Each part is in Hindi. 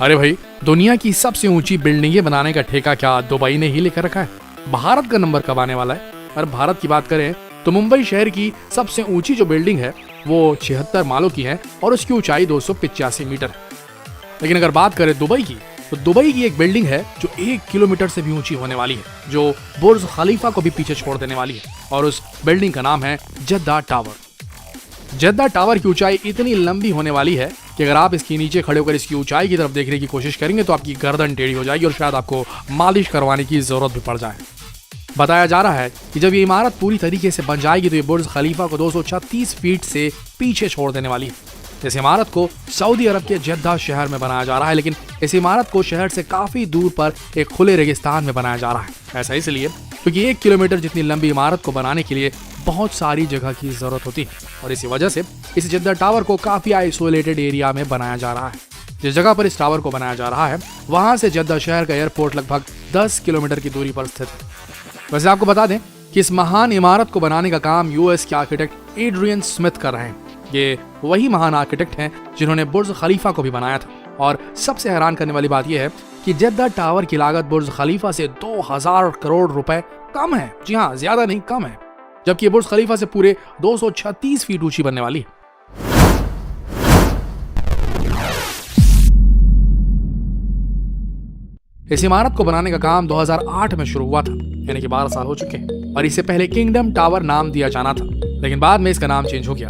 अरे भाई, दुनिया की सबसे ऊंची बिल्डिंगें बनाने का ठेका क्या दुबई ने ही लेकर रखा है? भारत का नंबर कब आने वाला है? अगर भारत की बात करें तो मुंबई शहर की सबसे ऊंची जो बिल्डिंग है वो 76 मालों की है और उसकी ऊंचाई 285 मीटर है। लेकिन अगर बात करें दुबई की, तो दुबई की एक बिल्डिंग है जो 1 किलोमीटर से भी ऊंची होने वाली है, जो बुर्ज खलीफा को भी पीछे छोड़ देने वाली है, और उस बिल्डिंग का नाम है जद्दा टावर। जद्दा टावर की ऊंचाई इतनी लंबी होने वाली है कि अगर आप इसके नीचे खड़े होकर इसकी ऊंचाई की तरफ देखने की कोशिश करेंगे तो आपकी गर्दन टेढ़ी हो जाएगी और शायद आपको मालिश करवाने की जरूरत भी पड़ जाए। बताया जा रहा है कि जब ये इमारत पूरी तरीके से बन जाएगी तो ये बुर्ज खलीफा को 236 फीट से पीछे छोड़ देने वाली है। इस इमारत को सऊदी अरब के जद्दा शहर में बनाया जा रहा है, लेकिन इस इमारत को शहर से काफी दूर पर एक खुले रेगिस्तान में बनाया जा रहा है। ऐसा इसलिए क्योंकि 1 किलोमीटर जितनी लंबी इमारत को बनाने के लिए बहुत सारी जगह की जरूरत होती है और इसी वजह से इस जद्दा टावर को काफी आइसोलेटेड एरिया में बनाया जा रहा है। जिस जगह पर इस टावर को बनाया जा रहा है वहां से जद्दा शहर का एयरपोर्ट लगभग 10 किलोमीटर की दूरी पर स्थित है। वैसे आपको बता दें कि इस महान इमारत को बनाने का काम यूएस के आर्किटेक्ट एड्रियन स्मिथ कर रहे हैं। ये वही महान आर्किटेक्ट हैं जिन्होंने बुर्ज खलीफा को भी बनाया था। और सबसे हैरान करने वाली बात यह है कि जद्दा टावर की लागत बुर्ज खलीफा से 2000 करोड़ रुपए कम है। जी हाँ, ज्यादा नहीं, कम है, जबकि बुर्ज खलीफा से पूरे 236 फीट ऊंची बनने वाली है। इस इमारत को बनाने का काम 2008 में शुरू हुआ था, यानी कि 12 साल हो चुके हैं, और इससे पहले किंगडम टावर नाम दिया जाना था, लेकिन बाद में इसका नाम चेंज हो गया।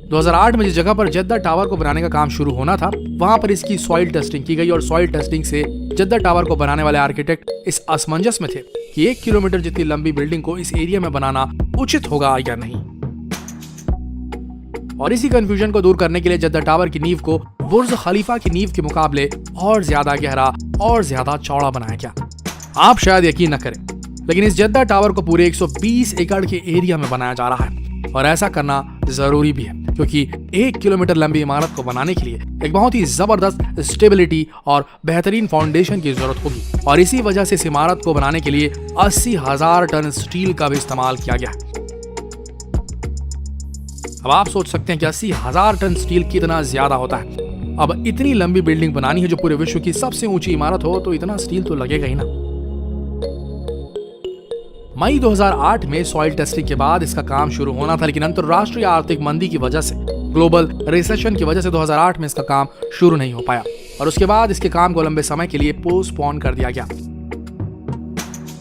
2008 में जिस जगह पर जद्दा टावर को बनाने का काम शुरू होना था वहां पर इसकी सॉइल टेस्टिंग की गई और सॉइल टेस्टिंग से जद्दा टावर को बनाने वाले आर्किटेक्ट इस असमंजस में थे कि 1 किलोमीटर जितनी लंबी बिल्डिंग को इस एरिया में बनाना उचित होगा या नहीं। और इसी कंफ्यूजन को दूर करने के लिए जद्दा टावर की नींव को बुर्ज खलीफा की नींव के मुकाबले और ज्यादा गहरा और ज्यादा चौड़ा बनाया गया। आप शायद यकीन न करें, लेकिन इस जद्दा टावर को पूरे 120 एकड़ के एरिया में बनाया जा रहा है और ऐसा करना जरूरी भी है क्योंकि 1 किलोमीटर लंबी इमारत को बनाने के लिए एक बहुत ही जबरदस्त स्टेबिलिटी और बेहतरीन फाउंडेशन की जरूरत होगी और इसी वजह से इस इमारत को बनाने के लिए 80,000 टन स्टील का भी इस्तेमाल किया गया है। अब आप सोच सकते हैं कि 80,000 टन स्टील कितना ज्यादा होता है। अब इतनी लंबी बिल्डिंग बनानी है जो पूरे विश्व की सबसे ऊंची इमारत हो तो इतना स्टील तो लगेगा ही ना। मई 2008 में सॉइल टेस्टिंग के बाद इसका काम शुरू होना था, लेकिन अंतरराष्ट्रीय आर्थिक मंदी की वजह से, ग्लोबल रिसेशन की वजह से 2008 में इसका काम शुरू नहीं हो पाया और उसके बाद इसके काम को लंबे समय के लिए पोस्टपोन कर दिया गया।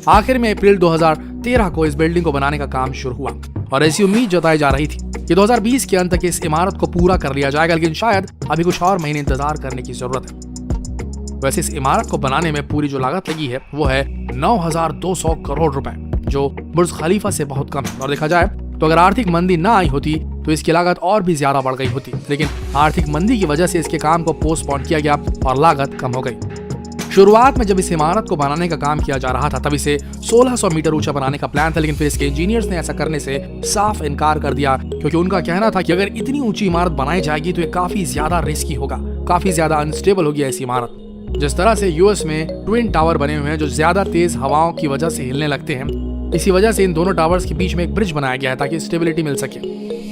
आखिर में अप्रैल 2013 को इस बिल्डिंग को बनाने का काम शुरू हुआ और ऐसी उम्मीद जताई जा रही थी कि 2020 के अंत तक इस इमारत को पूरा कर लिया जाएगा, लेकिन शायद अभी कुछ और महीने इंतजार करने की जरूरत है। वैसे इस इमारत को बनाने में पूरी जो लागत लगी है वो है 9,200 करोड़ रुपए, जो बुर्ज खलीफा से बहुत कम है। और देखा जाए तो अगर आर्थिक मंदी ना आई होती तो इसकी लागत और भी ज्यादा बढ़ गई होती, लेकिन आर्थिक मंदी की वजह से इसके काम को पोस्टपोन किया गया और लागत कम हो गई। शुरुआत में जब इस इमारत को बनाने का काम किया जा रहा था तब इसे 1600 मीटर ऊंचा बनाने का प्लान था, लेकिन फिर इसके इंजीनियर्स ने ऐसा करने से साफ इनकार कर दिया क्योंकि उनका कहना था कि अगर इतनी ऊंची इमारत बनाई जाएगी तो ये काफी ज्यादा रिस्की होगा, काफी ज्यादा अनस्टेबल होगी ऐसी इमारत। जिस तरह से यूएस में ट्विन टावर बने हुए हैं जो ज्यादा तेज हवाओं की वजह से हिलने लगते हैं, इसी वजह से इन दोनों टावर्स के बीच में एक ब्रिज बनाया गया है ताकि स्टेबिलिटी मिल सके।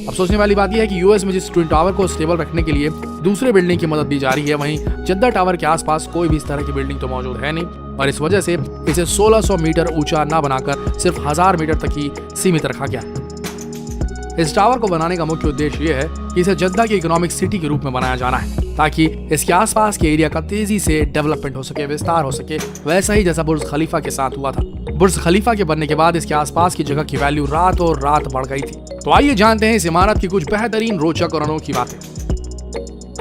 अब सोचने वाली बात यह है कि यूएस में जिस ट्विन टावर को स्टेबल रखने के लिए दूसरे बिल्डिंग की मदद दी जा रही है, वहीं जद्दा टावर के आसपास कोई भी इस तरह की बिल्डिंग तो मौजूद है नहीं और इस वजह से इसे 1600 मीटर ऊंचा ना बनाकर सिर्फ 1000 मीटर तक ही सीमित रखा गया। इस टावर को बनाने का मुख्य उद्देश्य यह है कि इसे जद्दा की इकोनॉमिक सिटी के रूप में बनाया जाना है ताकि इसके आसपास के एरिया का तेजी से डेवलपमेंट हो सके, विस्तार हो सके, वैसा ही जैसा बुर्ज खलीफा के साथ हुआ था। बुर्ज खलीफा के बनने के बाद इसके आसपास की जगह की वैल्यू रातों रात बढ़ गई थी। तो आइए जानते हैं इस इमारत की कुछ बेहतरीन, रोचक और अनोखी बातें।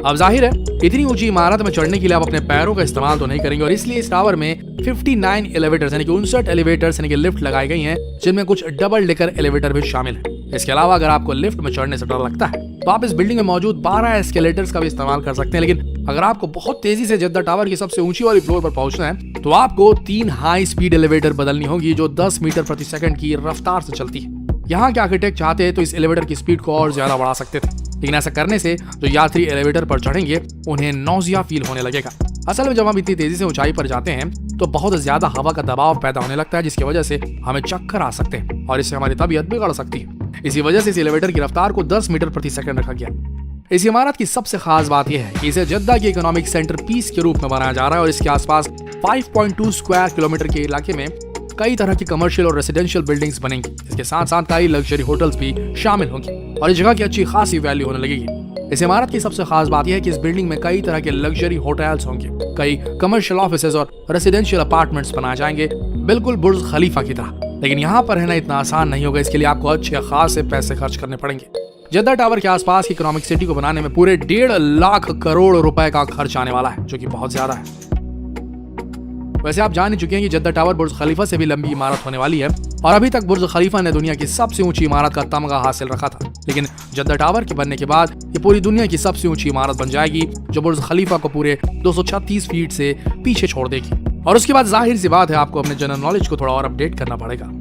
अब जाहिर है इतनी ऊंची इमारत में चढ़ने के लिए आप अपने पैरों का इस्तेमाल तो नहीं करेंगे और इसलिए इस टावर में 59 एलिवेटर्स यानी कि 59 एलिवेटर्स यानी कि लिफ्ट लगाई गई हैं, जिनमें कुछ डबल डेकर एलिवेटर भी शामिल है। इसके अलावा अगर आपको लिफ्ट में चढ़ने से डर लगता है तो आप इस बिल्डिंग में मौजूद 12 एस्केलेटर्स का भी इस्तेमाल कर सकते हैं, लेकिन अगर आपको बहुत तेजी से जद्दा टावर की सबसे ऊंची वाली फ्लोर पर पहुंचना है तो आपको 3 हाई स्पीड एलिवेटर बदलनी होगी जो 10 मीटर प्रति सेकंड की रफ्तार से चलती है। यहाँ के आर्किटेक्ट चाहते हैं तो इस एलिवेटर की स्पीड को और ज्यादा बढ़ा सकते थे, लेकिन ऐसा करने से जो यात्री एलिवेटर पर चढ़ेंगे उन्हें नौजिया फील होने लगेगा। असल में जब हम इतनी तेजी से ऊंचाई पर जाते हैं तो बहुत ज्यादा हवा का दबाव पैदा होने लगता है, जिसकी वजह से हमें चक्कर आ सकते हैं और इससे हमारी तबीयत बिगड़ सकती है। इसी वजह से इस एलिवेटर की रफ्तार को 10 मीटर प्रति सेकंड रखा गया। इस इमारत की सबसे खास बात यह है कि इसे जद्दा के इकोनॉमिक सेंटर पीस के रूप में बनाया जा रहा है और इसके आसपास 5.2 स्क्वायर किलोमीटर के इलाके में कई तरह की कमर्शियल और रेसिडेंशियल बिल्डिंग्स बनेंगी। इसके साथ साथ कई लग्जरी होटल्स भी शामिल होंगी और इस जगह की अच्छी खासी वैल्यू होने लगेगी। इस इमारत की सबसे खास बात यह है कि इस बिल्डिंग में कई तरह के लग्जरी होटल्स होंगे, कई कमर्शियल ऑफिसेज और रेसिडेंशियल अपार्टमेंट्स बनाए जाएंगे, बिल्कुल बुर्ज खलीफा की तरह। लेकिन यहाँ पर रहना इतना आसान नहीं होगा, इसके लिए आपको अच्छे खासे पैसे खर्च करने पड़ेंगे। जद्दा टावर के आसपास की इकोनॉमिक सिटी को बनाने में पूरे 1.5 लाख करोड़ रुपए का खर्च आने वाला है, जो कि बहुत ज्यादा है। वैसे आप जान ही चुके हैं कि जद्दा टावर बुर्ज खलीफा से भी लंबी इमारत होने वाली है और अभी तक बुर्ज खलीफा ने दुनिया की सबसे ऊंची इमारत का तमगा हासिल रखा था, लेकिन जद्दा टावर के बनने के बाद ये पूरी दुनिया की सबसे ऊंची इमारत बन जाएगी, जो बुर्ज खलीफा को पूरे 236 फीट से पीछे छोड़ देगी। और उसके बाद जाहिर सी बात है, आपको अपने जनरल नॉलेज को थोड़ा और अपडेट करना पड़ेगा।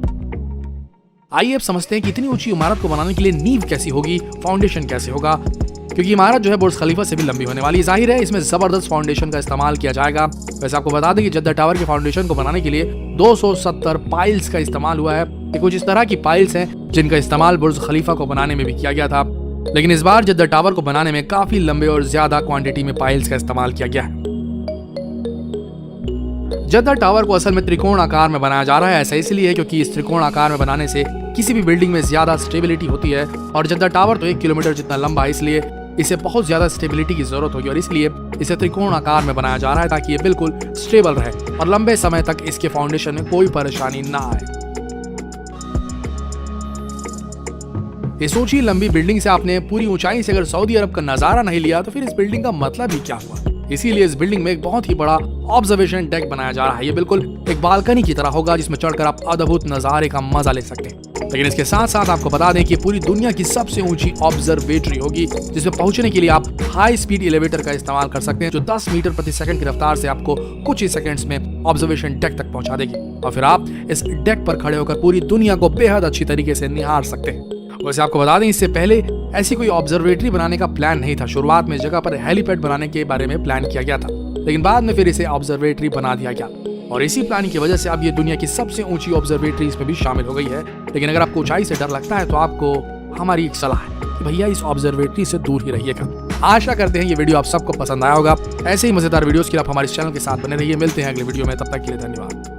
आइए अब समझते हैं कि इतनी ऊंची इमारत को बनाने के लिए नींव कैसी होगी, फाउंडेशन कैसे होगा, क्योंकि इमारत जो है बुर्ज खलीफा से भी लंबी होने वाली। जाहिर है इसमें जबरदस्त फाउंडेशन का इस्तेमाल किया जाएगा। वैसे आपको बता दें कि जद्दा टावर के फाउंडेशन को बनाने के लिए 270 पाइल्स का इस्तेमाल हुआ है। ये कुछ इस तरह की पाइल्स हैं जिनका इस्तेमाल बुर्ज खलीफा को बनाने में भी किया गया था, लेकिन इस बार जद्दा टावर को बनाने में काफी लंबे और ज्यादा क्वांटिटी में पाइल्स का इस्तेमाल किया गया है। जद्दा टावर को असल में त्रिकोण आकार में बनाया जा रहा है। ऐसा इसलिए है क्योंकि इस त्रिकोण आकार में बनाने से किसी भी बिल्डिंग में ज्यादा स्टेबिलिटी होती है और जद्दा टावर तो 1 किलोमीटर जितना लंबा है, इसलिए इसे बहुत ज्यादा स्टेबिलिटी की जरूरत होगी और इसलिए इसे त्रिकोण आकार में बनाया जा रहा है ताकि ये बिल्कुल स्टेबल रहे और लंबे समय तक इसके फाउंडेशन में कोई परेशानी ना आए। इस ऊंची लंबी बिल्डिंग से आपने पूरी ऊंचाई से अगर सऊदी अरब का नजारा नहीं लिया तो फिर इस बिल्डिंग का मतलब ही क्या हुआ। इसीलिए इस बिल्डिंग में एक बहुत ही बड़ा ऑब्जर्वेशन डेक बनाया जा रहा है। ये बिल्कुल एक बालकनी की तरह होगा जिसमें चढ़कर आप अद्भुत नजारे का मजा ले सकते हैं। लेकिन इसके साथ साथ आपको बता दें कि पूरी दुनिया की सबसे ऊंची ऑब्जर्वेटरी होगी, जिसमें पहुंचने के लिए आप हाई स्पीड एलिवेटर का इस्तेमाल कर सकते हैं, जो 10 मीटर प्रति सेकंड की रफ्तार से आपको कुछ ही सेकंड्स में ऑब्जर्वेशन डेक तक पहुंचा देगी और फिर आप इस डेक पर खड़े होकर पूरी दुनिया को बेहद अच्छी तरीके से निहार सकते हैं। वैसे आपको बता दें इससे पहले ऐसी कोई ऑब्जर्वेटरी बनाने का प्लान नहीं था। शुरुआत में जगह पर हेलीपैड बनाने के बारे में प्लान किया गया था, लेकिन बाद में फिर इसे ऑब्जर्वेटरी बना दिया गया और इसी प्लानिंग की वजह से अब ये दुनिया की सबसे ऊंची ऑब्जर्वेटरी इसमें भी शामिल हो गई है। लेकिन अगर आपको ऊंचाई से डर लगता है तो आपको हमारी एक सलाह है कि भैया इस ऑब्जर्वेटरी से दूर ही रहिएगा। आशा करते हैं ये वीडियो आप सबको पसंद आया होगा। ऐसे ही मजेदार वीडियोस के लिए आप हमारे चैनल के साथ बने रहिए। मिलते हैं अगले वीडियो में, तब तक के लिए धन्यवाद।